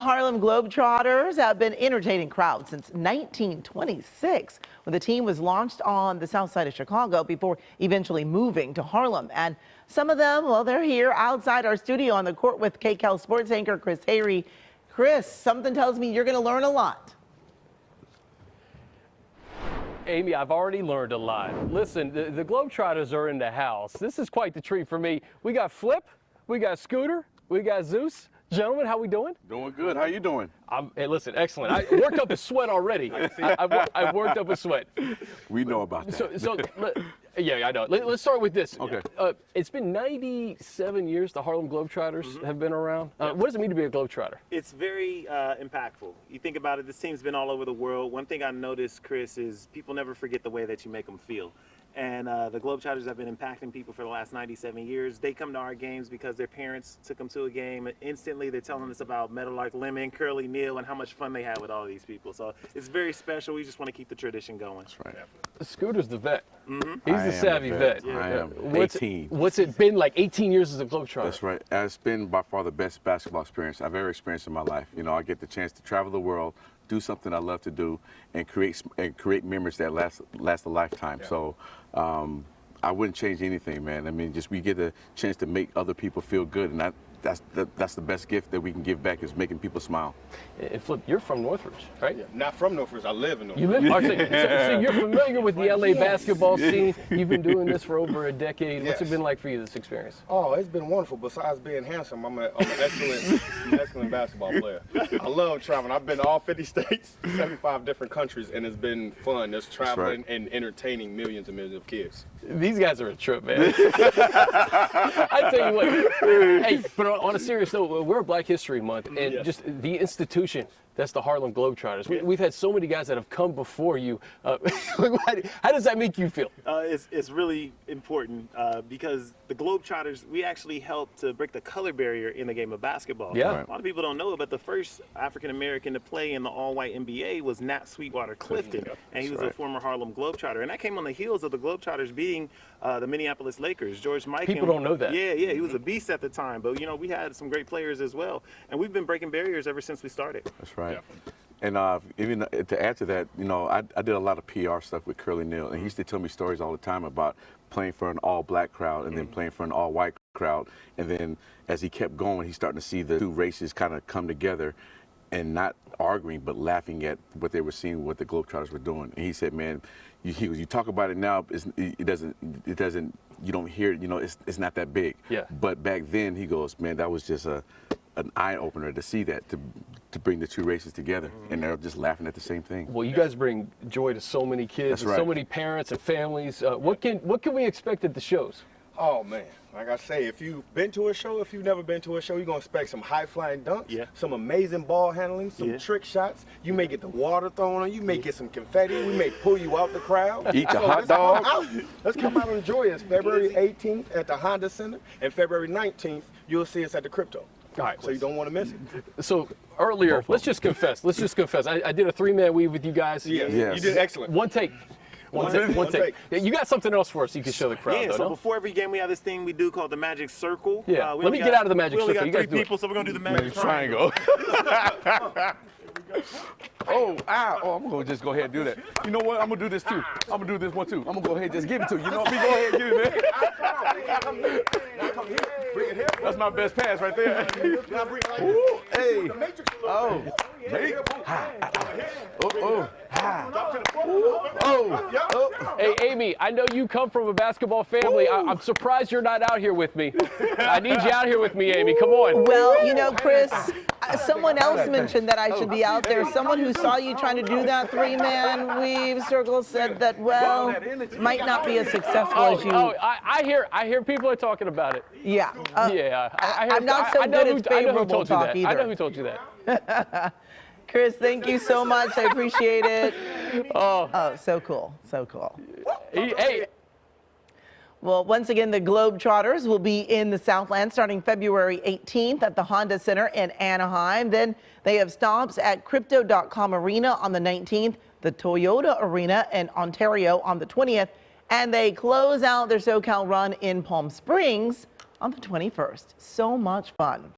Harlem Globetrotters have been entertaining crowds since 1926, when the team was launched on the south side of Chicago before eventually moving to Harlem. And some of them, well, they're here outside our studio on the court with KCAL sports anchor Chris Hayrie. Chris, something tells me you're going to learn a lot. Amy, I've already learned a lot. Listen, the Globetrotters are in the house. This is quite the treat for me. We got Flip, we got Scooter, we got Zeus. Gentlemen, how we doing? Doing good. How you doing? Hey, listen, excellent. I worked up a sweat already. I worked up a sweat. We know about that. Yeah, I know. Let's start with this. Okay. It's been 97 years the Harlem Globetrotters have been around. What does it mean to be a Globetrotter? It's very impactful. You think about it, this team's been all over the world. One thing I noticed, Chris, is people never forget the way that you make them feel. And the Globetrotters have been impacting people for the last 97 years. They come to our games because their parents took them to a game. And instantly, they're telling us about Meadowlark Lemon, Curly Neal, and how much fun they had with all these people. So it's very special. We just want to keep the tradition going. That's right. Scooter's the vet. He's the savvy vet. Yeah. I am 18. What's it been like 18 years as a Globetrotter? That's right. It's been by far the best basketball experience I've ever experienced in my life. You know, I get the chance to travel the world, do something I love to do, and create memories that last a lifetime. Yeah. So I wouldn't change anything, man. I mean, just we get a chance to make other people feel good, and that's the best gift that we can give back, is making people smile. And Flip, you're from Northridge, right? Yeah, not from Northridge. I live in Northridge. You live? So you're familiar with the LA basketball scene. You've been doing this for over a decade. What's it been like for you, this experience? Oh, it's been wonderful. Besides being handsome, I'm an excellent basketball player. I love traveling. I've been to all 50 states, 75 different countries, and it's been fun just traveling and entertaining millions and millions of kids. These guys are a trip, man. I tell you what. Hey, but on a serious note, we're Black History Month, and just the institution that's the Harlem Globetrotters. We've had so many guys that have come before you. How does that make you feel? It's really important because the Globetrotters, we actually helped to break the color barrier in the game of basketball. Yeah. A lot of people don't know it, but the first African-American to play in the all-white NBA was Nat Sweetwater Clifton, and he was a former Harlem Globetrotter. And that came on the heels of the Globetrotters being the Minneapolis Lakers. George Mikan. People don't know that. Yeah, he was a beast at the time, but, you know, we had some great players as well. And we've been breaking barriers ever since we started. That's right. And even to add to that, you know, I did a lot of PR stuff with Curly Neal, and he used to tell me stories all the time about playing for an all-black crowd and then playing for an all-white crowd. And then as he kept going, he's starting to see the two races kind of come together and not arguing, but laughing at what they were seeing, what the Globetrotters were doing. And he said, man, you talk about it now, it doesn't, you don't hear it, you know, it's not that big. Yeah. But back then, he goes, man, that was just an eye-opener to see that, to bring the two races together, and they're just laughing at the same thing. Well, you guys bring joy to so many kids, and so many parents and families. What can we expect at the shows? Oh man, like I say, if you've been to a show, if you've never been to a show, you're gonna expect some high-flying dunks, some amazing ball handling, some trick shots. You may get the water thrown on you, may get some confetti. We may pull you out the crowd. Eat the hot dog. Let's come out and enjoy us. February 18th at the Honda Center, and February 19th, you'll see us at the Crypto. All right, so you don't want to miss it. So earlier, let's just confess. I did a three-man weave with you guys. Yes. You did excellent. One take. One take. Yeah, you got something else for us you can show the crowd, though, so before every game we have this thing we do called the Magic Circle. Yeah, let me get out of the Magic Circle. We only got 3 people, so we're going to do the Magic Triangle. Oh, ow. Oh, I'm going to just go ahead and do that. You know what? I'm going to do this, too. I'm going to do this one, too. I'm going to go ahead and just give it to you. You know what? Go ahead and give it, man. That's my best pass right there. Ooh, hey. Oh. Hey, Amy, I know you come from a basketball family. I'm surprised you're not out here with me. I need you out here with me, Amy. Come on. Well, you know, Chris, someone else mentioned that I should be out there. Someone who saw you trying to do that three-man weave circle said that, well, might not be as successful as you. I hear people are talking about it. Yeah. I'm not so good at favorable talk either. I know who told you that. Chris, thank you so much. I appreciate it. Oh, so cool. So cool. Hey. Well, once again, the Globetrotters will be in the Southland starting February 18th at the Honda Center in Anaheim. Then they have stops at Crypto.com Arena on the 19th, the Toyota Arena in Ontario on the 20th, and they close out their SoCal run in Palm Springs on the 21st. So much fun.